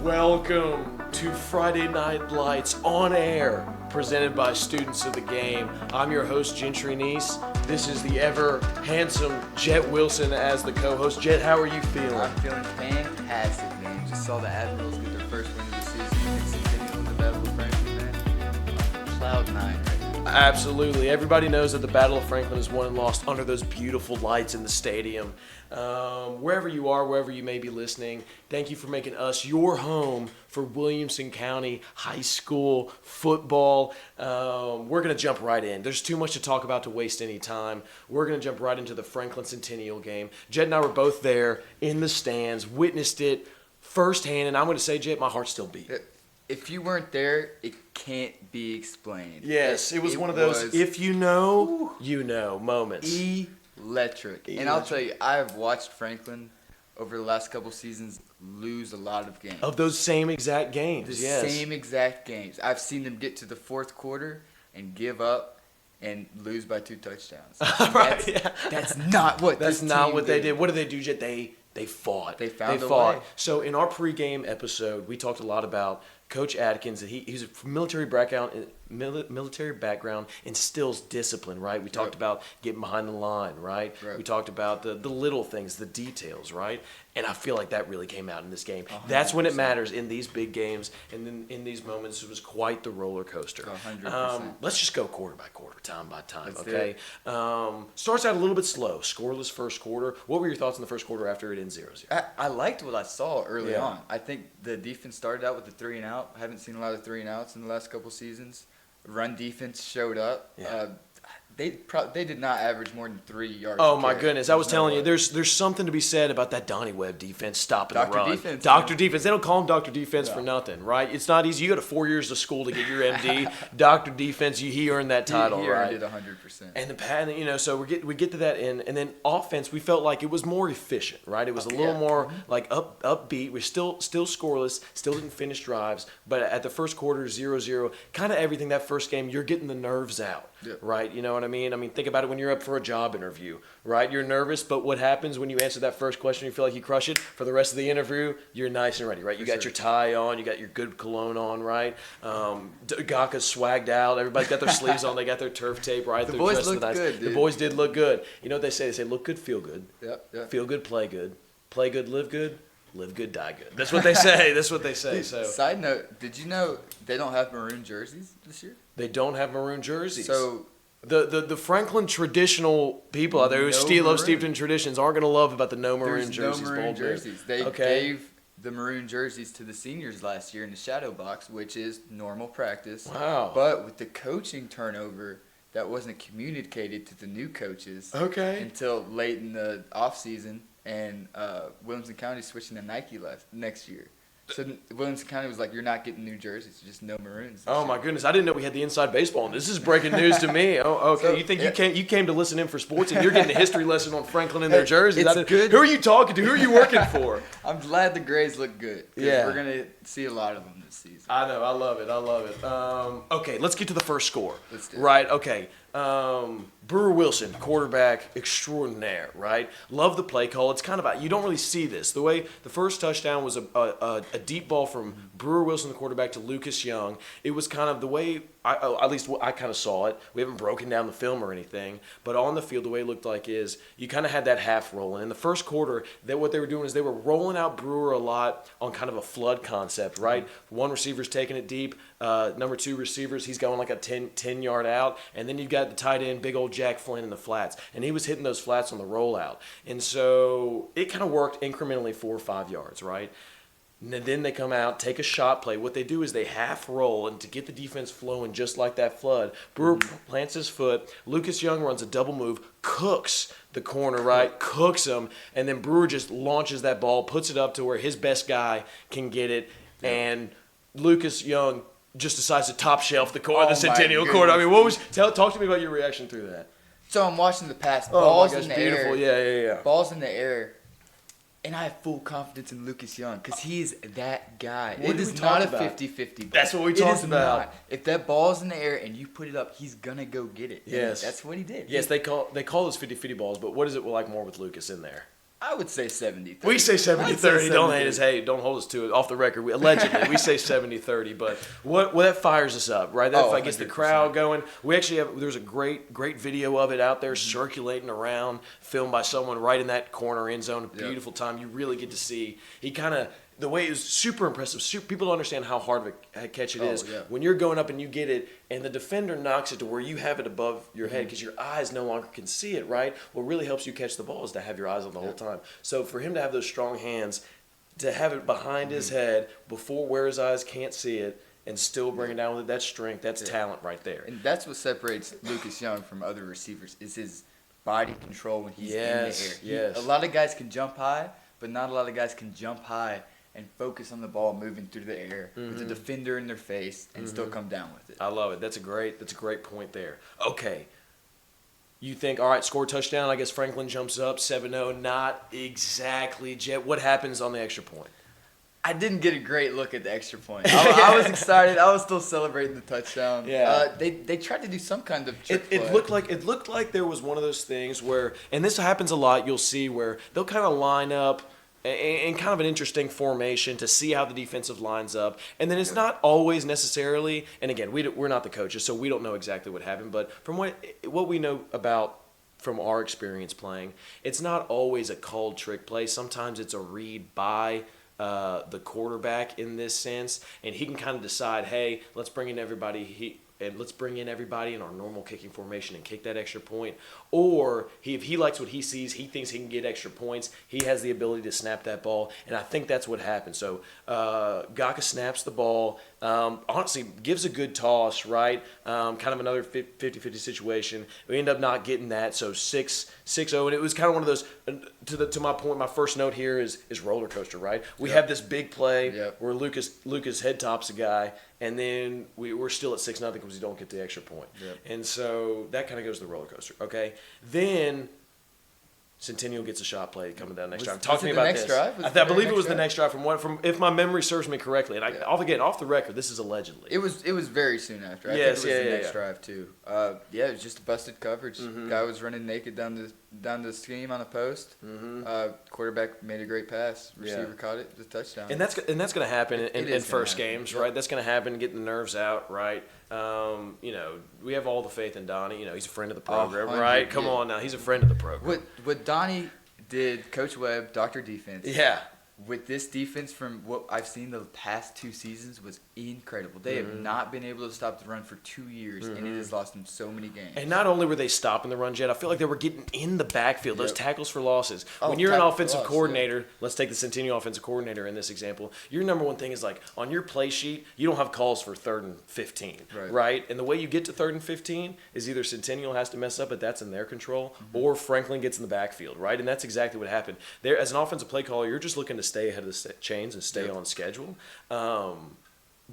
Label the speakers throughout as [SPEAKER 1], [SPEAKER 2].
[SPEAKER 1] Welcome to Friday Night Lights on Air, presented by Students of the Game. I'm your host, Gentry Neese. This is the ever handsome Jett Wilson as the co-host. Jett, how are you feeling?
[SPEAKER 2] I'm feeling fantastic, man. Just saw the Admirals get their first win of the season against Centennial in the Battle of Franklin, man. Cloud 9 right now.
[SPEAKER 1] Absolutely. Everybody knows that the Battle of Franklin is won and lost under those beautiful lights in the stadium. Wherever you are, wherever you may be listening, thank you for making us your home for Williamson County High School football. We're going to jump right in. There's too much to talk about to waste any time. We're going to jump right into the Franklin Centennial game. Jett and I were both there in the stands, witnessed it firsthand, and I'm going to say, Jett, my heart still beat.
[SPEAKER 2] If you weren't there, it can't be explained.
[SPEAKER 1] Yes, it was one of those if you know, you know moments.
[SPEAKER 2] Electric. And I'll tell you, I have watched Franklin over the last couple seasons lose a lot of games.
[SPEAKER 1] Of those same exact games,
[SPEAKER 2] Same exact games. I've seen them get to the fourth quarter and give up and lose by 2 touchdowns. That's not what
[SPEAKER 1] they did. What did they do, Jett? They fought.
[SPEAKER 2] They found a way.
[SPEAKER 1] So in our pregame episode, we talked a lot about Coach Atkins, and he's a military background instills discipline, right? We talked about getting behind the line, right? We talked about the little things, the details, right? And I feel like that really came out in this game. 100%. That's when it matters in these big games, and in these moments, it was quite the roller coaster.
[SPEAKER 2] 100%.
[SPEAKER 1] Let's just go quarter by quarter, time by time, okay? Starts out a little bit slow, scoreless first quarter. What were your thoughts in the first quarter after it ends 0-0?
[SPEAKER 2] I liked what I saw early on. I think the defense started out with the 3 and out. I haven't seen a lot of 3 and outs in the last couple seasons. Run defense showed up.
[SPEAKER 1] Yeah.
[SPEAKER 2] They did not average more than 3 yards.
[SPEAKER 1] Oh my goodness! I was telling you, there's something to be said about that Donnie Webb defense stopping the run. Dr. Defense. They don't call him Dr. Defense for nothing, right? It's not easy. You go to 4 years of school to get your MD. Dr. Defense. He earned that title,
[SPEAKER 2] he
[SPEAKER 1] right?
[SPEAKER 2] He earned it 100%.
[SPEAKER 1] And so we get to that end, and then offense. We felt like it was more efficient, right? It was a little more like upbeat. We're still scoreless. Still didn't finish drives, but at the first quarter, 0-0, kind of everything that first game, you're getting the nerves out.
[SPEAKER 2] Yeah.
[SPEAKER 1] Right, you know what I mean? I mean, think about it when you're up for a job interview, right? You're nervous, but what happens when you answer that first question, you feel like you crush it? For the rest of the interview, you're nice and ready, right? You got your tie on, you got your good cologne on, right? Gaka's swagged out, everybody's got their sleeves on, they got their turf tape, right?
[SPEAKER 2] The boys looked good, dude.
[SPEAKER 1] The boys did look good. You know what they say? They say, look good, feel good.
[SPEAKER 2] Yep.
[SPEAKER 1] Feel good, play good. Play good, live good. Live good, die good. That's what they say. So,
[SPEAKER 2] side note, did you know they don't have maroon jerseys this year?
[SPEAKER 1] They don't have maroon jerseys.
[SPEAKER 2] So
[SPEAKER 1] the Franklin traditional people out there who steeped in traditions aren't going to love about the no maroon jerseys.
[SPEAKER 2] No maroon jerseys. They gave the maroon jerseys to the seniors last year in the shadow box, which is normal practice.
[SPEAKER 1] Wow.
[SPEAKER 2] But with the coaching turnover, that wasn't communicated to the new coaches until late in the offseason. And Williamson County switching to Nike next year. So Williamson County was like, you're not getting new jerseys, just no maroons.
[SPEAKER 1] Oh my goodness, I didn't know we had the inside baseball. This is breaking news to me. Oh, okay. So, you think you came to listen in for sports and you're getting a history lesson on Franklin and their jerseys?
[SPEAKER 2] It's good.
[SPEAKER 1] Who are you talking to? Who are you working for?
[SPEAKER 2] I'm glad the Grays look good. Yeah, we're gonna see a lot of them this season.
[SPEAKER 1] I know, I love it. Okay, let's get to the first score.
[SPEAKER 2] Let's do it.
[SPEAKER 1] Right. Okay. Brewer Wilson, quarterback extraordinaire, right? Love the play call. It's kind of you don't really see this. The way the first touchdown was a deep ball from Brewer Wilson, the quarterback, to Lucas Young. It was kind of the way at least I kind of saw it. We haven't broken down the film or anything, but on the field, the way it looked like is you kind of had that half rolling. In the first quarter, what they were doing is they were rolling out Brewer a lot on kind of a flood concept, right? One receiver's taking it deep. Number 2 receivers, he's going like a 10-yard out, and then you've got the tight end, big old Jack Flynn in the flats, and he was hitting those flats on the rollout. And so it kind of worked incrementally 4 or 5 yards, right? And then they come out, take a shot play. What they do is they half roll, and to get the defense flowing just like that flood, Brewer plants his foot. Lucas Young runs a double move, cooks the corner, right? Cooks him, and then Brewer just launches that ball, puts it up to where his best guy can get it, and Lucas Young just decides to top shelf the Centennial court. I mean, talk to me about your reaction through that.
[SPEAKER 2] So I'm watching the pass, balls in the
[SPEAKER 1] beautiful.
[SPEAKER 2] air.
[SPEAKER 1] Yeah.
[SPEAKER 2] Balls in the air. And I have full confidence in Lucas Young because he is that guy. It is not a 50-50 ball.
[SPEAKER 1] That's what we talked about.
[SPEAKER 2] Not. If that ball's in the air and you put it up, he's going to go get it.
[SPEAKER 1] Yes.
[SPEAKER 2] And that's what he did.
[SPEAKER 1] Yes, they call those 50-50 balls, but what is it like more with Lucas in there?
[SPEAKER 2] I would say 70-30.
[SPEAKER 1] We say 70-30. Don't hate us. Hey, don't hold us to it. Off the record, allegedly, we say 70-30. But what that fires us up, right? That gets the crowd going. We actually there's a great video of it out there circulating around, filmed by someone right in that corner end zone. A beautiful time. You really get to see. He kind of, the way it was super impressive. People don't understand how hard of a catch it is. Yeah. When you're going up and you get it, and the defender knocks it to where you have it above your head because your eyes no longer can see it, right? What really helps you catch the ball is to have your eyes on the whole time. So for him to have those strong hands, to have it behind his head before where his eyes can't see it, and still bring it down with it, that's strength, that's talent right there.
[SPEAKER 2] And that's what separates Lucas Young from other receivers is his body control when he's in the air. A lot of guys can jump high, but not a lot of guys can jump high and focus on the ball moving through the air with the defender in their face and still come down with it.
[SPEAKER 1] I love it. That's a great point there. Okay. You think, all right, score touchdown. I guess Franklin jumps up 7-0. Not exactly, Jett. What happens on the extra point?
[SPEAKER 2] I didn't get a great look at the extra point. I was excited. I was still celebrating the touchdown.
[SPEAKER 1] Yeah.
[SPEAKER 2] They tried to do some kind of trick
[SPEAKER 1] play. It looked like there was one of those things where, and this happens a lot, you'll see where they'll kind of line up in kind of an interesting formation to see how the defensive lines up. And then it's not always necessarily, and again, we're not the coaches, so we don't know exactly what happened. But from what we know about from our experience playing, it's not always a called trick play. Sometimes it's a read by the quarterback in this sense, and he can kind of decide, hey, let's bring in everybody in our normal kicking formation and kick that extra point. Or if he likes what he sees, he thinks he can get extra points, he has the ability to snap that ball, and I think that's what happened. So Gaka snaps the ball, honestly gives a good toss, right? Kind of another 50-50 situation. We end up not getting that, so 6-0, and it was kind of one of those, to my point, my first note here is roller coaster, right? We have this big play where Lucas head tops a guy, and then we're still at 6-0 because we don't get the extra point. And so that kind of goes to the roller coaster, okay? Then Centennial gets a shot play coming down next drive. Talk to me about this. I believe it was the next drive from if my memory serves me correctly. And off the record, this is allegedly.
[SPEAKER 2] It was very soon after. I think it was the next drive too. It was just busted coverage. Guy was running naked down the scheme on the post. Quarterback made a great pass. Receiver caught it. It was a touchdown.
[SPEAKER 1] And that's going to happen in first games, right? That's going to happen. Getting the nerves out, right? We have all the faith in Donnie. He's a friend of the program, right? Come on now, he's a friend of the program.
[SPEAKER 2] What Donnie did, Coach Webb, Dr. Defense.
[SPEAKER 1] Yeah.
[SPEAKER 2] With this defense, from what I've seen the past 2 seasons, was incredible. They have not been able to stop the run for 2 years, and it has lost them so many games.
[SPEAKER 1] And not only were they stopping the run, Jett, I feel like they were getting in the backfield, those tackles for losses. When you're an offensive coordinator, let's take the Centennial offensive coordinator in this example, your number one thing is like on your play sheet, you don't have calls for 3rd and 15, right? And the way you get to 3rd and 15 is either Centennial has to mess up, but that's in their control, or Franklin gets in the backfield, right? And that's exactly what happened. There, as an offensive play caller, you're just looking to stay ahead of the chains and stay on schedule.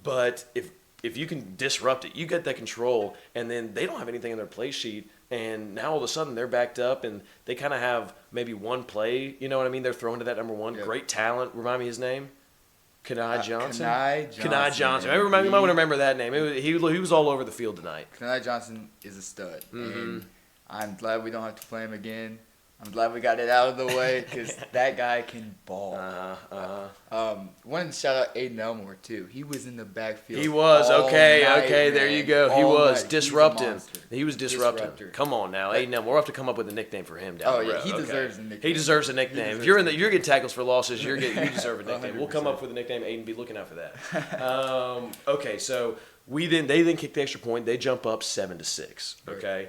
[SPEAKER 1] But if you can disrupt it, you get that control, and then they don't have anything in their play sheet, and now all of a sudden they're backed up, and they kind of have maybe one play. You know what I mean? They're throwing to that number one. Great talent. Remind me his name. Kanai Johnson. Kanai Johnson. You might want to remember that name. He was all over the field tonight.
[SPEAKER 2] Kanai Johnson is a stud, and I'm glad we don't have to play him again. I'm glad we got it out of the way because that guy can ball. Wanted to shout out Aiden Elmore, too. He was in the backfield.
[SPEAKER 1] He was. Okay,
[SPEAKER 2] night,
[SPEAKER 1] there you go. He was disrupting. He was disrupting. Come on now. Aiden Elmore. We'll have to come up with a nickname for him down the road.
[SPEAKER 2] He deserves a nickname.
[SPEAKER 1] He deserves a nickname. If you're getting tackles for losses, you deserve a nickname. 100%. We'll come up with a nickname. Aiden, be looking out for that. Okay, so they then kick the extra point. They jump up 7-6. Okay.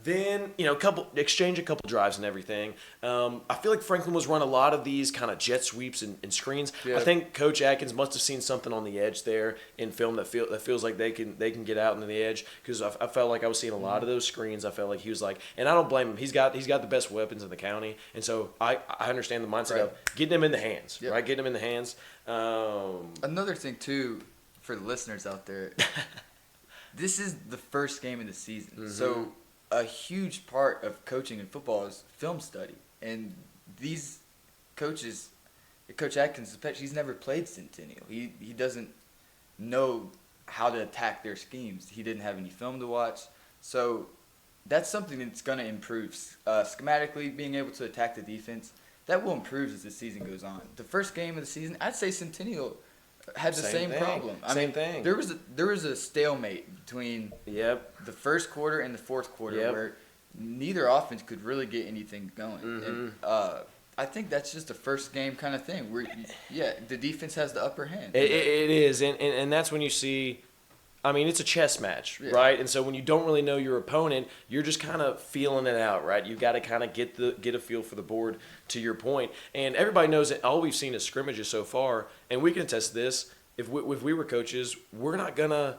[SPEAKER 1] Then, exchange a couple drives and everything. I feel like Franklin was run a lot of these kind of jet sweeps and screens. Yeah. I think Coach Atkins must have seen something on the edge there in film that feels like they can get out on the edge, because I felt like I was seeing a lot of those screens. I felt like he was like, and I don't blame him. He's got the best weapons in the county, and so I understand the mindset of getting him in the hands, right? Getting him in the hands.
[SPEAKER 2] Another thing too, for the listeners out there, this is the first game of the season, so a huge part of coaching in football is film study. And these coaches, Coach Atkins, he's never played Centennial. He doesn't know how to attack their schemes. He didn't have any film to watch. So that's something that's going to improve. Schematically, being able to attack the defense, that will improve as the season goes on. The first game of the season, I'd say Centennial had the same problem.
[SPEAKER 1] Same thing.
[SPEAKER 2] There was a stalemate between the first quarter and the fourth quarter where neither offense could really get anything going.
[SPEAKER 1] Mm-hmm.
[SPEAKER 2] And I think that's just a first game kind of thing where, the defense has the upper hand.
[SPEAKER 1] It is, and that's when you see. I mean, it's a chess match, right? And so when you don't really know your opponent, you're just kind of feeling it out, right? You've got to kind of get a feel for the board, to your point. And everybody knows that all we've seen is scrimmages so far, and we can attest to this. If we were coaches, we're not gonna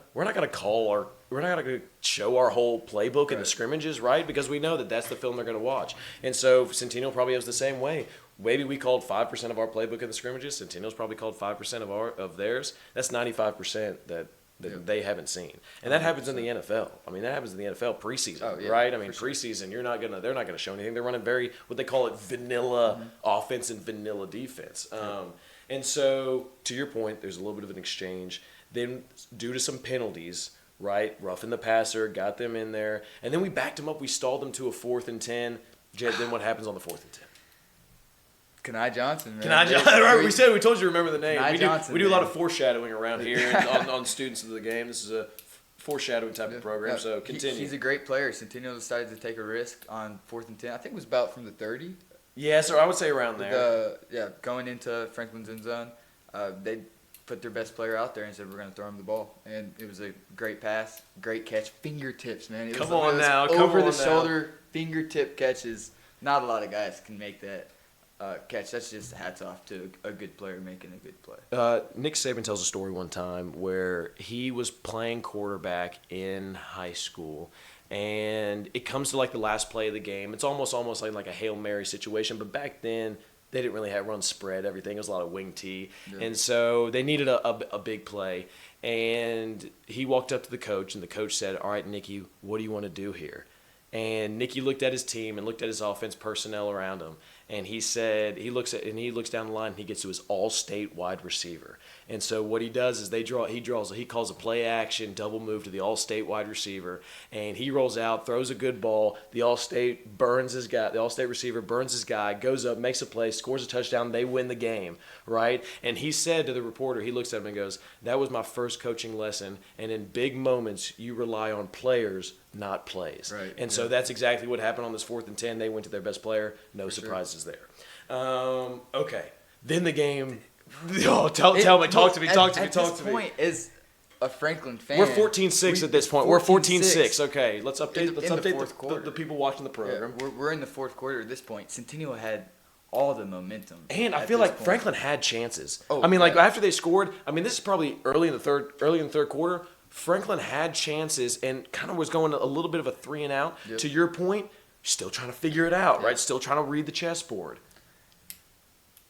[SPEAKER 1] show our whole playbook in the scrimmages, right? Because we know that that's the film they're gonna watch. And so Centennial probably has the same way. Maybe we called 5% of our playbook in the scrimmages. Centennial's probably called 5% of theirs. That's 95% that they haven't seen. And that happens in the NFL. I mean, that happens in the NFL preseason, right? I mean, preseason, they're not gonna show anything. They're running what they call it, vanilla offense and vanilla defense. And so, to your point, there's a little bit of an exchange. Then, due to some penalties, right, roughing the passer, got them in there, and then we backed them up. We stalled them to a 4th and 10. Jett, then what happens on the 4th and 10?
[SPEAKER 2] Kenai Johnson, man.
[SPEAKER 1] Right, we told you to remember the name. We do a lot of foreshadowing around here on students of the game. This is a foreshadowing type of program, so continue.
[SPEAKER 2] He's a great player. Centennial decided to take a risk on 4th and 10. I think it was about from the 30.
[SPEAKER 1] Yeah, so I would say around there.
[SPEAKER 2] Going into Franklin's end zone, they put their best player out there and said, we're going to throw him the ball. And it was a great pass, great catch, fingertips, man. Over the shoulder, fingertip catches. Not a lot of guys can make that catch. That's just hats off to a good player making a good play.
[SPEAKER 1] Nick Saban tells a story one time where he was playing quarterback in high school, and it comes to like the last play of the game. It's almost like a Hail Mary situation, but back then they didn't really run spread everything. It was a lot of wing tee, and so they needed a big play. And he walked up to the coach, and the coach said, "All right, Nicky, what do you want to do here?" And Nicky looked at his team and looked at his offense personnel around him, and he said he looks down the line and he gets to his all-state wide receiver. And so what he does is he calls a play action double move to the all-state wide receiver, and he rolls out, throws a good ball. The all-state receiver burns his guy, goes up, makes a play, scores a touchdown. They win the game, right? And he said to the reporter, he looks at him and goes, "That was my first coaching lesson, and in big moments you rely on players, not plays."
[SPEAKER 2] Right.
[SPEAKER 1] And so that's exactly what happened on this 4th and 10. They went to their best player. No surprises there. Okay. Then the game. Oh, talk to me. Talk to me.
[SPEAKER 2] At this point, as a Franklin fan,
[SPEAKER 1] we're 14-6 at this point. We're 14-6. Okay, let's update the people watching the program.
[SPEAKER 2] Yeah, we're in the fourth quarter at this point. Centennial had all the momentum,
[SPEAKER 1] and I feel like Franklin had chances. After they scored. I mean, this is probably early in the third quarter. Franklin had chances and kind of was going a little bit of a 3 and out. Yep. To your point, still trying to figure it out, right? Still trying to read the chessboard.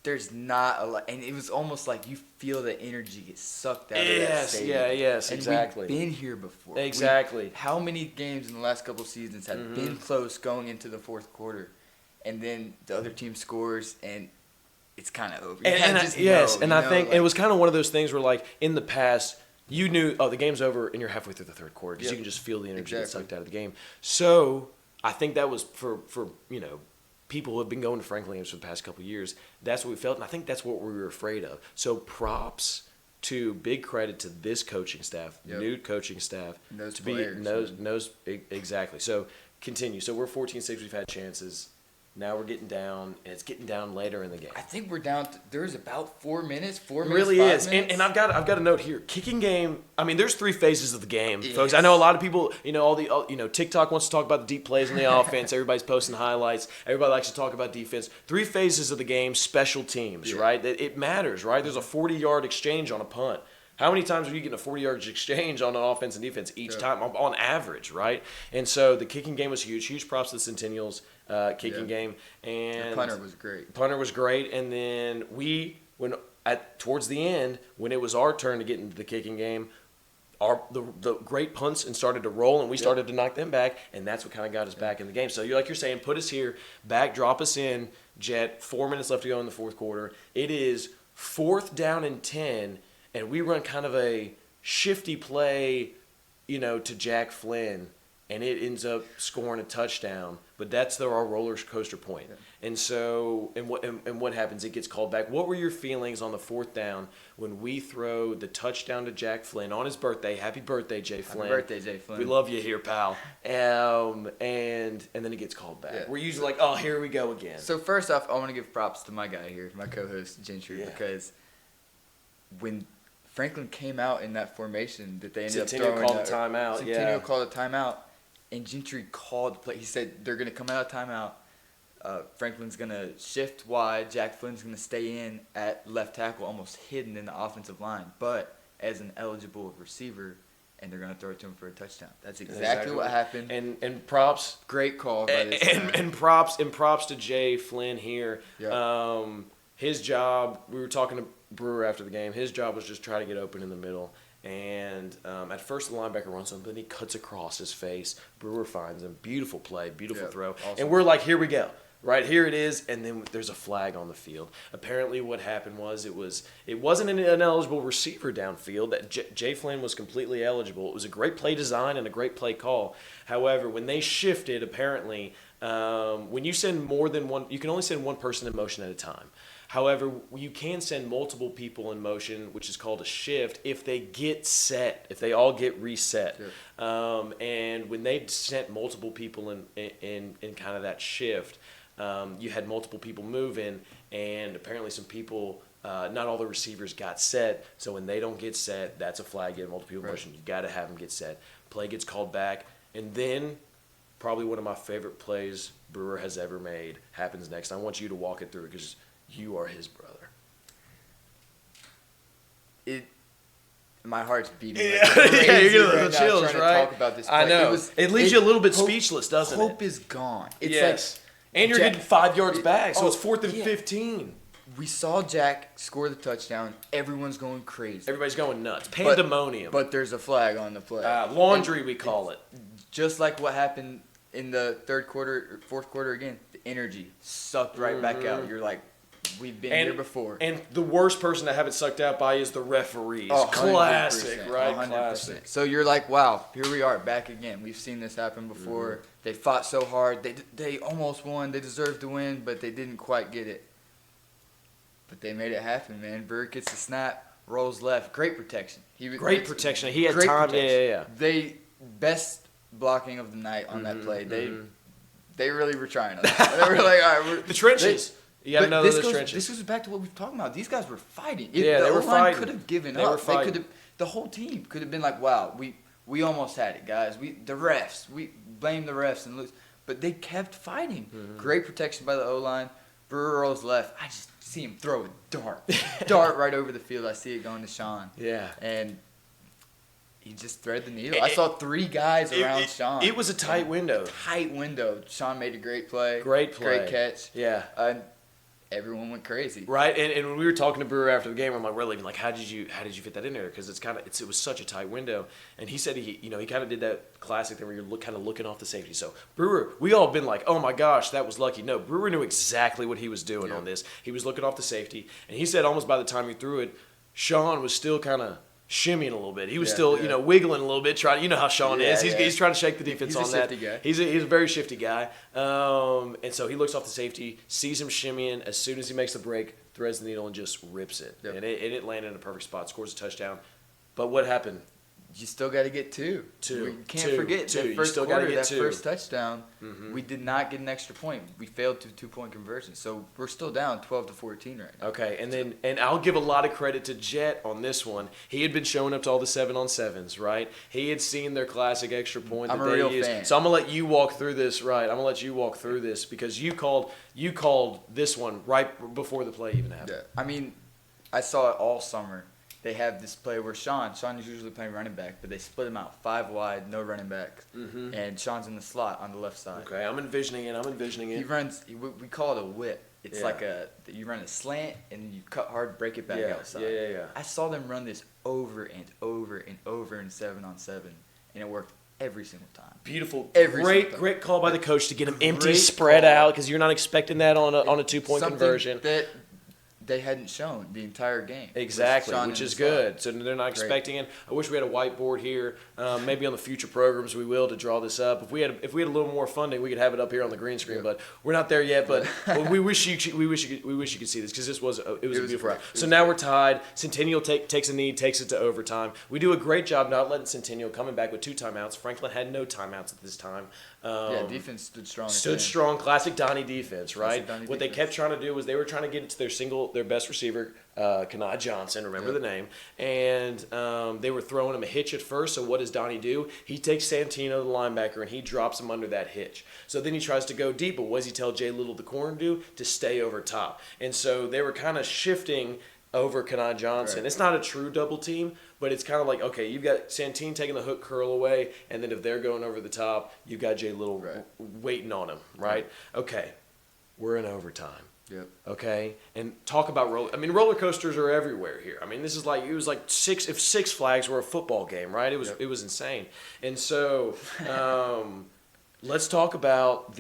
[SPEAKER 2] There's not a lot, and it was almost like you feel the energy get sucked out of that stadium.
[SPEAKER 1] Yes,
[SPEAKER 2] and
[SPEAKER 1] exactly.
[SPEAKER 2] We've been here before.
[SPEAKER 1] Exactly.
[SPEAKER 2] How many games in the last couple of seasons have been close going into the fourth quarter, and then the other team scores, and it's kind of over.
[SPEAKER 1] I think it was kind of one of those things where, like, in the past, you knew, the game's over, and you're halfway through the third quarter because you can just feel the energy get sucked out of the game. So I think that was for people who have been going to Franklin games for the past couple of years. That's what we felt, and I think that's what we were afraid of. So big credit to this coaching staff, new coaching staff, knows exactly. So continue. So we're 14-6. We've had chances. Now we're getting down, and it's getting down later in the game.
[SPEAKER 2] I think we're down. There's about 4 minutes.
[SPEAKER 1] It really is. And I've got a note here. Kicking game. I mean, there's 3 phases of the game, folks. I know a lot of people. TikTok wants to talk about the deep plays in the offense. Everybody's posting highlights. Everybody likes to talk about defense. 3 phases of the game. Special teams, right? It matters, right? There's a 40-yard exchange on a punt. How many times are you getting a 40-yard exchange on an offense and defense each time on average, right? And so the kicking game was huge. Huge props to the Centennial's kicking game. And
[SPEAKER 2] the punter was great.
[SPEAKER 1] Punter was great. And then towards the end, when it was our turn to get into the kicking game, the great punts and started to roll, and we started to knock them back, and that's what kind of got us back in the game. So you're saying, put us here, back, drop us in, Jett. 4 minutes left to go in the fourth quarter. It is 4th down and 10. And we run kind of a shifty play, to Jack Flynn. and it ends up scoring a touchdown. But that's our roller coaster point. Yeah. And so, and what happens? It gets called back. What were your feelings on the 4th down when we throw the touchdown to Jack Flynn on his birthday? Happy birthday, Jay Flynn.
[SPEAKER 2] Happy birthday, Jay Flynn.
[SPEAKER 1] We love you here, pal. And then it gets called back. Yeah. We're usually like, oh, here we go again.
[SPEAKER 2] So first off, I want to give props to my guy here, my co-host Gentry, because when Franklin came out in that formation that they ended up throwing,
[SPEAKER 1] Centennial called a timeout.
[SPEAKER 2] Centennial called a timeout, and Gentry called the play. He said they're going to come out of timeout. Franklin's going to shift wide. Jack Flynn's going to stay in at left tackle, almost hidden in the offensive line, but as an eligible receiver, and they're going to throw it to him for a touchdown. That's exactly what happened.
[SPEAKER 1] And props.
[SPEAKER 2] Great call by this guy.
[SPEAKER 1] And props to Jay Flynn here.
[SPEAKER 2] Yep.
[SPEAKER 1] His job, we were talking to Brewer after the game, his job was just try to get open in the middle. And at first the linebacker runs something, then he cuts across his face. Brewer finds him. Beautiful play, beautiful throw. Awesome. And we're like, here we go. Right, here it is, and then there's a flag on the field. Apparently what happened was it wasn't an ineligible receiver downfield. That Jay Flynn was completely eligible. It was a great play design and a great play call. However, when they shifted, apparently, when you send more than one, you can only send one person in motion at a time. However, you can send multiple people in motion, which is called a shift, if they get set, if they all get reset. Sure. And when they sent multiple people in kind of that shift, you had multiple people moving, and apparently some people, not all the receivers got set. So when they don't get set, that's a flag. Get multiple people in motion. You got to have them get set. Play gets called back, and then probably one of my favorite plays Brewer has ever made happens next. I want you to walk it through because you are his brother.
[SPEAKER 2] My heart's beating.
[SPEAKER 1] Yeah, yeah, you're getting the chills,
[SPEAKER 2] right?
[SPEAKER 1] right?
[SPEAKER 2] Talk about this
[SPEAKER 1] I know. It leaves you a little bit speechless, doesn't it?
[SPEAKER 2] Hope is gone. It's
[SPEAKER 1] yes. And you're getting 5 yards back, so it's 4th and 15.
[SPEAKER 2] We saw Jack score the touchdown. Everyone's going crazy.
[SPEAKER 1] Everybody's going nuts. Pandemonium.
[SPEAKER 2] But there's a flag on the play.
[SPEAKER 1] Laundry, we call it.
[SPEAKER 2] Just like what happened in the 3rd quarter, 4th quarter again, the energy sucked right back out. You're like, we've been here before. And
[SPEAKER 1] the worst person to have it sucked out by is the referees. Classic, right? 100%. Classic.
[SPEAKER 2] So you're like, wow, here we are back again. We've seen this happen before. They fought so hard. They almost won. They deserved to win, but they didn't quite get it. But they made it happen, man. Burke gets the snap, rolls left. Great protection.
[SPEAKER 1] Great protection. He had time. Yeah.
[SPEAKER 2] They best blocking of the night on that play. They really were trying on that. They were like, all right,
[SPEAKER 1] the trenches. You got to know those trenches.
[SPEAKER 2] This goes back to what we were talking about. These guys were fighting.
[SPEAKER 1] They were fighting.
[SPEAKER 2] Could have given up. The whole team could have been like, wow, we almost had it, guys. We blame the refs and lose. But they kept fighting. Great protection by the O-line. Brewer rolls left. I just see him throw a dart right over the field. I see it going to Sean.
[SPEAKER 1] Yeah.
[SPEAKER 2] And he just threaded the needle. I saw 3 guys around Sean.
[SPEAKER 1] It was a tight window.
[SPEAKER 2] Sean made a great play.
[SPEAKER 1] Great
[SPEAKER 2] catch.
[SPEAKER 1] Yeah.
[SPEAKER 2] Everyone went crazy.
[SPEAKER 1] Right, and when we were talking to Brewer after the game, I'm like, really, how did you fit that in there? Because it was such a tight window. And he said he kind of did that classic thing where you're kind of looking off the safety. So Brewer, we all been like, oh my gosh, that was lucky. No, Brewer knew exactly what he was doing on this. He was looking off the safety, and he said almost by the time he threw it, Sean was still kind of shimmying a little bit. He was still, wiggling a little bit, trying. You know how Sean is. He's trying to shake the defense on that. He's a very shifty guy. And so he looks off the safety, sees him shimmying. As soon as he makes the break, threads the needle and just rips it. Yep. And it landed in a perfect spot. Scores a touchdown. But what happened?
[SPEAKER 2] You still got to get 2. We can't forget that first quarter, that first touchdown. We did not get an extra point. We failed to 2-point conversion. So we're still down 12-14 right now.
[SPEAKER 1] Okay, and I'll give a lot of credit to Jett on this one. He had been showing up to all the 7-on-7s, right? He had seen their classic extra point that they used. Fan. So I'm gonna let you walk through this, right? I'm gonna let you walk through this because you called this one right before the play even happened.
[SPEAKER 2] Yeah. I mean, I saw it all summer. They have this play where Sean is usually playing running back, but they split him out 5 wide, no running back, and Sean's in the slot on the left side.
[SPEAKER 1] Okay, I'm envisioning it.
[SPEAKER 2] He runs. We call it a whip. It's like you run a slant and you cut hard, break it back outside.
[SPEAKER 1] Yeah.
[SPEAKER 2] I saw them run this over and over and over in 7-on-7, and it worked every single time.
[SPEAKER 1] Beautiful. Great call by the coach to get him empty, spread out, because you're not expecting that on a 2-point conversion.
[SPEAKER 2] That they hadn't shown the entire game.
[SPEAKER 1] Exactly, which is good. So they're not expecting it. I wish we had a whiteboard here. Maybe on the future programs we will to draw this up. If we had a little more funding, we could have it up here on the green screen. But we're not there yet. But we wish you could see this because it was a beautiful round. So now we're tied. Centennial takes a knee, takes it to overtime. We do a great job not letting Centennial coming back with 2 timeouts. Franklin had no timeouts at this time.
[SPEAKER 2] Defense stood strong.
[SPEAKER 1] Classic Donnie defense, right? What they kept trying to do was they were trying to get it to their best receiver, Kanai Johnson, remember the name, and they were throwing him a hitch at first. So what does Donnie do? He takes Santino, the linebacker, and he drops him under that hitch. So then he tries to go deep, but what does he tell Jay Little, the corner, to do? To stay over top. And so they were kind of shifting over Kanai Johnson. Right. It's not a true double team, but it's kind of like, okay, you've got Santine taking the hook curl away, and then if they're going over the top, you've got Jay Little waiting on him, right? Okay, we're in overtime.
[SPEAKER 2] Yep.
[SPEAKER 1] Okay, and talk about roller coasters are everywhere here. I mean, this is like, it was like if Six Flags were a football game, right? It was insane. And so let's talk about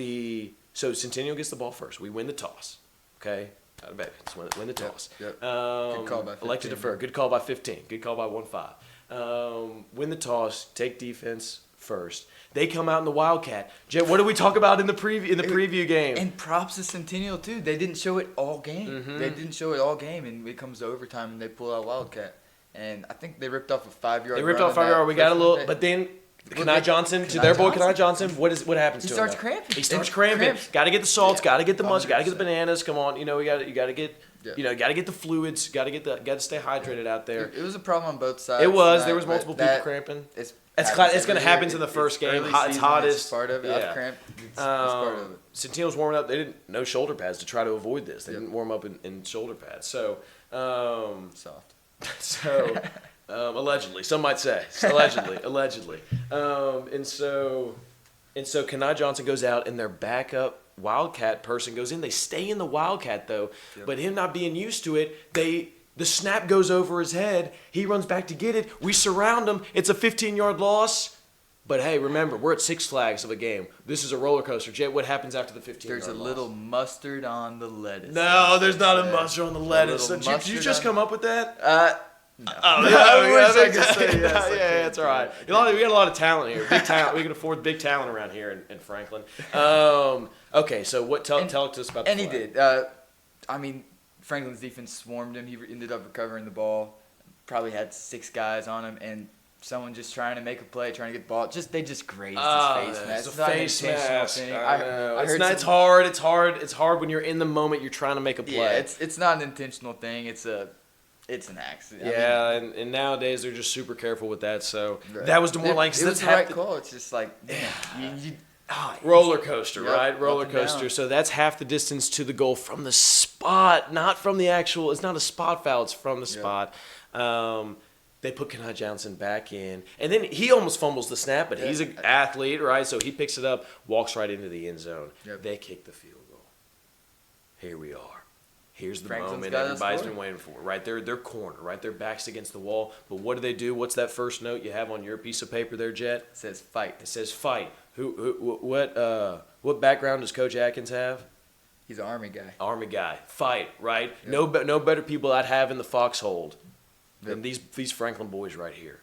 [SPEAKER 1] so Centennial gets the ball first. We win the toss. Okay. Baby, let's win the toss.
[SPEAKER 2] Yep. Good call by 15.
[SPEAKER 1] Elect to defer. Good call by 15. Good call by 1-5. Win the toss. Take defense first. They come out in the Wildcat. Jett, what did we talk about in the preview game?
[SPEAKER 2] And props to Centennial too. They didn't show it all game. Mm-hmm. They didn't show it all game, and it comes to overtime and they pull out Wildcat. And I think they ripped off a 5-yard.
[SPEAKER 1] They ripped off a 5-yard. We got a little, but then. Kanai Johnson, to their boy Kanai Johnson, what happens to him?
[SPEAKER 2] He starts cramping.
[SPEAKER 1] He starts cramping. Got to get the salts, got to get the mustard, got to get the bananas. Come on, you got to get the fluids, got to stay hydrated out there.
[SPEAKER 2] It was a problem on both sides.
[SPEAKER 1] It was. There was multiple people cramping. It's going to happen in the first game. It's hottest.
[SPEAKER 2] Part of it. I've cramped. It's part of it.
[SPEAKER 1] Centennial's warming up. They didn't no shoulder pads to try to avoid this. They didn't warm up in shoulder pads. So
[SPEAKER 2] soft.
[SPEAKER 1] So. Allegedly, some might say. Allegedly. And so Kanai Johnson goes out, and their backup Wildcat person goes in. They stay in the Wildcat, though. Yep. But him not being used to it, the snap goes over his head. He runs back to get it. We surround him. It's a 15-yard loss. But, hey, remember, we're at Six Flags of a game. This is a roller coaster. Jett, what happens after the 15-yard loss?
[SPEAKER 2] There's a little mustard on the lettuce.
[SPEAKER 1] No, there's not a mustard on the lettuce. So did you just come up with that?
[SPEAKER 2] No.
[SPEAKER 1] Oh, yeah, I wish I could say yes. Yeah, it's all right. We got a lot of talent here. Big talent. We can afford big talent around here in Franklin. Okay, so tell us about the
[SPEAKER 2] And
[SPEAKER 1] flag.
[SPEAKER 2] He did. I mean, Franklin's defense swarmed him. He ended up recovering the ball. Probably had 6 guys on him, and someone just trying to make a play, trying to get the ball. They just grazed his face mask.
[SPEAKER 1] It's a face mask.
[SPEAKER 2] Thing.
[SPEAKER 1] I know. It's hard. It's hard when you're in the moment. You're trying to make a play.
[SPEAKER 2] Yeah, it's not an intentional thing. It's an accident.
[SPEAKER 1] Yeah, and nowadays they're just super careful with that. So that was demoralizing.
[SPEAKER 2] It was the right call. It's just like,
[SPEAKER 1] roller coaster, right? Roller coaster. So that's half the distance to the goal from the spot, not from the actual. It's not a spot foul. It's from the spot. They put Kanai Johnson back in, and then he almost fumbles the snap, but he's an athlete, right? So he picks it up, walks right into the end zone. Yep. They kick the field goal. Here we are. Here's the moment everybody's been waiting for, right? They're cornered, right? Their back's against the wall. But what do? What's that first note you have on your piece of paper there, Jett?
[SPEAKER 2] It says fight.
[SPEAKER 1] It says fight. What background does Coach Atkins have?
[SPEAKER 2] He's an Army guy.
[SPEAKER 1] Army guy. Fight, right? Yep. No better people I'd have in the foxhole than these Franklin boys right here.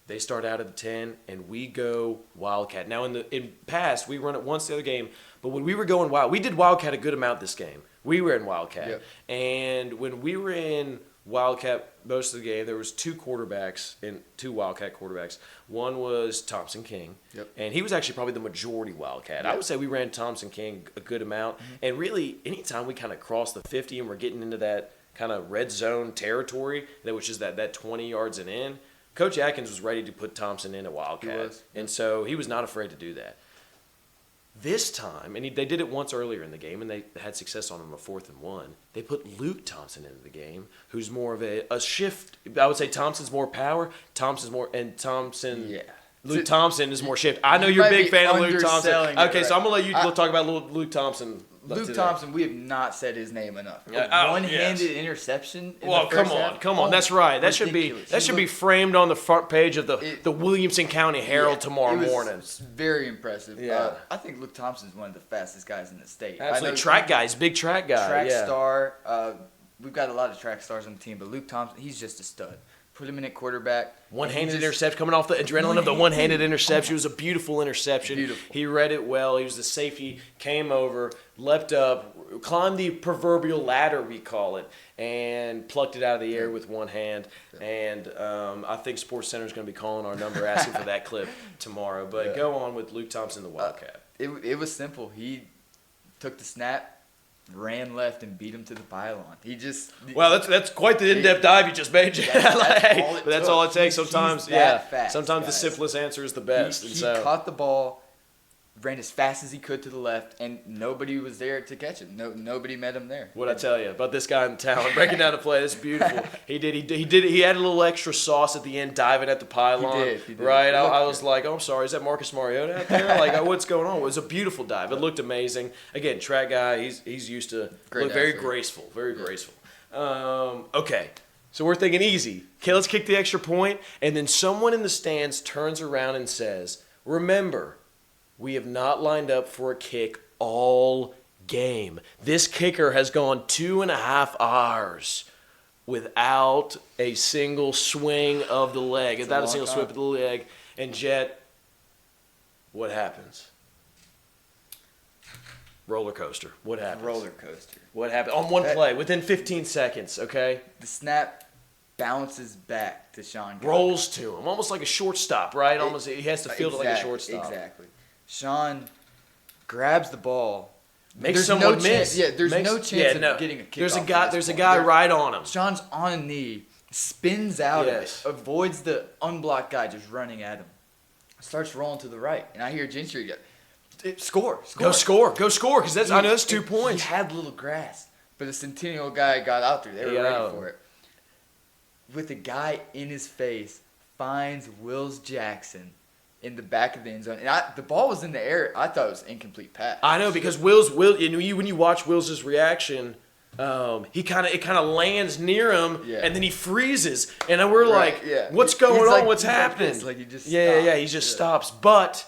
[SPEAKER 1] They start out at the 10, and we go Wildcat. Now, in past, we run it once the other game, but when we were going Wild, we did Wildcat a good amount this game. We were in Wildcat. Yep. And when we were in Wildcat most of the game, there was 2 Wildcat quarterbacks. One was Thompson King, and he was actually probably the majority Wildcat. I would say we ran Thompson King a good amount. Mm-hmm. And really, anytime we kind of crossed the 50 and we're getting into that kind of red zone territory, which is that 20 yards and in, Coach Atkins was ready to put Thompson in at Wildcat. He was. And so he was not afraid to do that. This time, and they did it once earlier in the game, and they had success on him a 4th and 1. They put Luke Thompson into the game, who's more of a shift. I would say Thompson's more power. Luke Thompson is more shift. I know you're a big fan of Luke Thompson. Okay, so I'm gonna let you talk about Luke Thompson.
[SPEAKER 2] Luke Thompson, we have not said his name enough. One-handed interception.
[SPEAKER 1] Come on. That's right. That should be framed on the front page of the Williamson County Herald tomorrow morning.
[SPEAKER 2] It's very impressive. Yeah. I think Luke Thompson is one of the fastest guys in the state.
[SPEAKER 1] Absolutely, track guy. He's a big track guy.
[SPEAKER 2] Track star. we've got a lot of track stars on the team, but Luke Thompson, he's just a stud. Put him in at quarterback.
[SPEAKER 1] One-handed interception, coming off the adrenaline of the one-handed interception. It was a beautiful interception.
[SPEAKER 2] Beautiful.
[SPEAKER 1] He read it well. He was the safety, came over, leapt up, climbed the proverbial ladder, we call it, and plucked it out of the air with one hand. And I think SportsCenter is going to be calling our number, asking for that clip tomorrow. But go on with Luke Thompson, the Wildcat.
[SPEAKER 2] It was simple. He took the snap, ran left, and beat him to the pylon.
[SPEAKER 1] Well, that's quite the in-depth dive you just made. That's all it takes. Sometimes,
[SPEAKER 2] fast,
[SPEAKER 1] sometimes
[SPEAKER 2] guys.
[SPEAKER 1] the simplest answer is the best.
[SPEAKER 2] He caught the ball, ran as fast as he could to the left, and nobody was there to catch him. Nobody met him there.
[SPEAKER 1] What'd I tell you about this guy in town? Breaking down the play, that's beautiful. He added a little extra sauce at the end, diving at the pylon.
[SPEAKER 2] He did.
[SPEAKER 1] Right? I was like, oh, I'm sorry, is that Marcus Mariota out there? Like, what's going on? It was a beautiful dive. It looked amazing. Again, track guy, he's used to look very graceful, very graceful. Okay, so we're thinking easy. Okay, let's kick the extra point, and then someone in the stands turns around and says, remember, we have not lined up for a kick all game. This kicker has gone 2.5 hours without a single swing of the leg, without a single swing of the leg. And Jett, what happens? Roller coaster. What happens?
[SPEAKER 2] Roller coaster.
[SPEAKER 1] What happened? On one play, within 15 seconds, okay?
[SPEAKER 2] The snap bounces back to Sean Gallagher.
[SPEAKER 1] Rolls to him, almost like a shortstop, right? Almost, he has to field it like a shortstop.
[SPEAKER 2] Exactly. Sean grabs the ball.
[SPEAKER 1] Makes someone miss.
[SPEAKER 2] There's no chance of getting a kick.
[SPEAKER 1] There's a guy right on him.
[SPEAKER 2] Sean's on a knee, spins out of it, avoids the unblocked guy just running at him. Starts rolling to the right, and I hear Gentry go, score.
[SPEAKER 1] Go score, because I know that's 2 points.
[SPEAKER 2] He had little grass, but the Centennial guy got out there. They were ready for it. With the guy in his face, finds Wills Jackson in the back of the end zone. And the ball was in the air. I thought it was an incomplete pass.
[SPEAKER 1] I know, because when you watch Wills' reaction, it kind of lands near him, and then he freezes. And then we're like, what's going on? What's happening?
[SPEAKER 2] Like he just
[SPEAKER 1] he just stops. But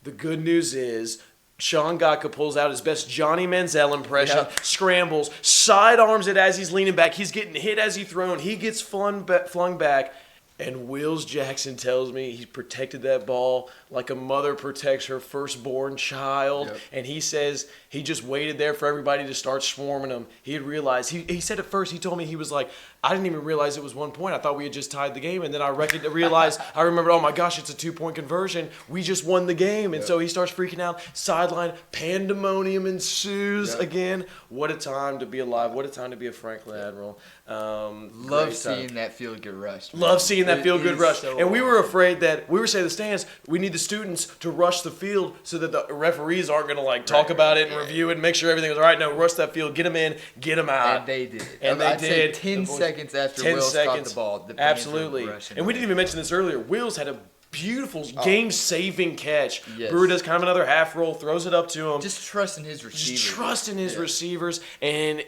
[SPEAKER 1] the good news is Sean Gaka pulls out his best Johnny Manziel impression, scrambles, sidearms it as he's leaning back. He's getting hit as he's thrown. He gets flung back. And Wills Jackson tells me he protected that ball like a mother protects her firstborn child. Yep. And he says he just waited there for everybody to start swarming him. He had realized, he said at first, he told me, he was like, I didn't even realize it was 1 point. I thought we had just tied the game. And then I realized, I remembered, oh my gosh, it's a 2-point conversion. We just won the game. And so he starts freaking out. Sideline, pandemonium ensues again. What a time to be alive. What a time to be a Franklin Admiral.
[SPEAKER 2] Love seeing that field get rushed. Man.
[SPEAKER 1] Love seeing that field good rush.
[SPEAKER 2] So
[SPEAKER 1] and we were afraid that, we were saying to the stands, we need the students to rush the field so that the referees aren't going to talk about it and review it and make sure everything was all right. No, rush that field, get them in, get them out.
[SPEAKER 2] And they did.
[SPEAKER 1] And
[SPEAKER 2] I'd
[SPEAKER 1] they
[SPEAKER 2] say
[SPEAKER 1] did.
[SPEAKER 2] 10 seconds after Wills caught the ball. The
[SPEAKER 1] absolutely. And we didn't even mention this earlier. Wills had a beautiful game-saving catch. Yes. Brewer does kind of another half roll, throws it up to him.
[SPEAKER 2] Just trusting his receivers.
[SPEAKER 1] Just trusting his receivers. And,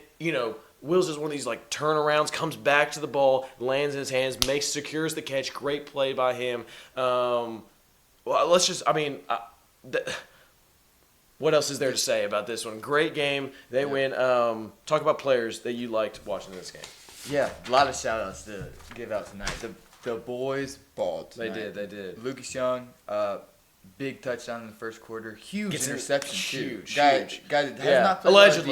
[SPEAKER 1] Wills is one of these turnarounds, comes back to the ball, lands in his hands, secures the catch. Great play by him. What else is there to say about this one? Great game. They win. Talk about players that you liked watching this game.
[SPEAKER 2] Yeah, a lot of shout-outs to give out tonight. The boys balled tonight.
[SPEAKER 1] They did.
[SPEAKER 2] Lucas Young, big touchdown in the first quarter. Huge interception,
[SPEAKER 1] huge.
[SPEAKER 2] Guy that has not played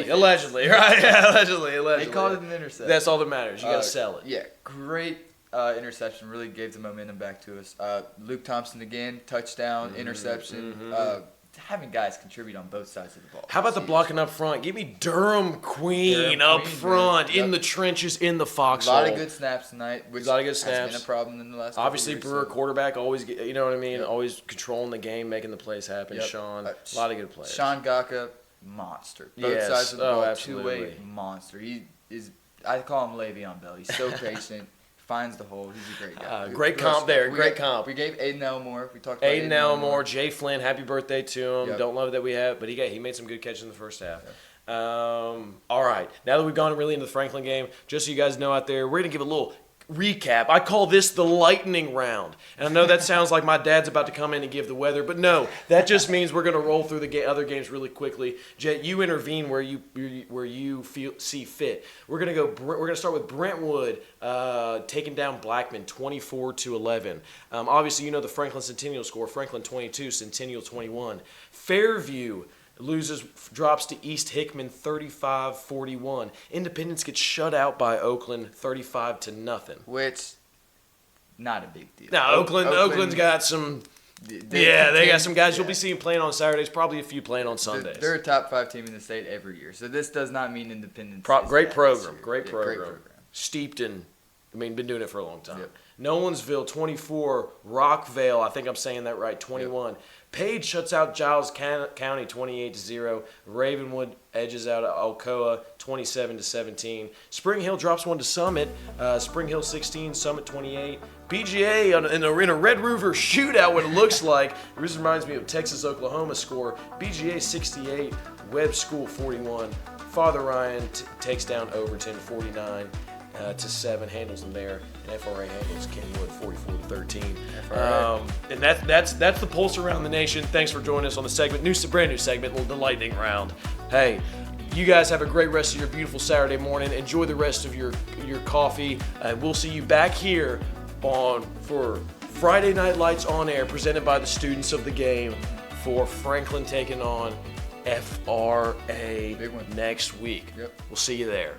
[SPEAKER 1] Allegedly, right? Yeah, allegedly.
[SPEAKER 2] They called it an interception.
[SPEAKER 1] That's all that matters. You got to sell it.
[SPEAKER 2] Yeah, great interception. Really gave the momentum back to us. Luke Thompson again, touchdown, interception. Having guys contribute on both sides of the ball.
[SPEAKER 1] How about the blocking up front? Give me Durham Queen up front, in the trenches, in the foxhole.
[SPEAKER 2] A lot of good snaps tonight, which has been a problem in the last
[SPEAKER 1] Obviously,
[SPEAKER 2] couple
[SPEAKER 1] Brewer,
[SPEAKER 2] years,
[SPEAKER 1] quarterback, always, always controlling the game, making the plays happen. Sean, a lot of good players.
[SPEAKER 2] Sean Gaka, monster. Both sides of the ball, two-way monster. He is, I call him Le'Veon Bell. He's so patient. Finds the hole. He's a great guy.
[SPEAKER 1] Great comp there. Great comp.
[SPEAKER 2] We gave Aiden Elmore. We talked about
[SPEAKER 1] Aiden Elmore. Jay Flynn. Happy birthday to him. Don't love it that we have, but he made some good catches in the first half. All right. Now that we've gone really into the Franklin game, just so you guys know out there, we're gonna give a little recap. I call this the lightning round. And I know that sounds like my dad's about to come in and give the weather, but no, that just means we're going to roll through the other games really quickly. Jett, you intervene where you see fit. We're going to start with Brentwood taking down Blackman 24-11. Obviously, you know the Franklin Centennial score. Franklin 22, Centennial 21. Fairview drops to East Hickman 35-41. Independence gets shut out by Oakland 35-0.
[SPEAKER 2] Which, not a big deal.
[SPEAKER 1] Now, Oakland's got some. They got some guys you'll be seeing playing on Saturdays. Probably a few playing on Sundays.
[SPEAKER 2] They're a top 5 team in the state every year. So this does not mean Independence.
[SPEAKER 1] Great program. Great program. Steeped in. Been doing it for a long time.
[SPEAKER 2] Yep.
[SPEAKER 1] Nolensville 24, Rockvale, I think I'm saying that right, 21. Yep. Page shuts out Giles County 28-0. Ravenwood edges out Alcoa 27-17. Spring Hill drops one to Summit. Spring Hill 16, Summit 28. BGA in a Red Rover shootout, what it looks like. This reminds me of Texas-Oklahoma score. BGA 68, Webb School 41. Father Ryan takes down Overton 49. To 7, handles them there, and FRA handles Kenwood 44-13. And that's the pulse around the nation. Thanks for joining us on the segment, brand new segment, the lightning round. Hey, you guys have a great rest of your beautiful Saturday morning. Enjoy the rest of your coffee, and we'll see you back here for Friday Night Lights on Air, presented by the students of the game, for Franklin taking on FRA next week.
[SPEAKER 2] Yep.
[SPEAKER 1] We'll see you there.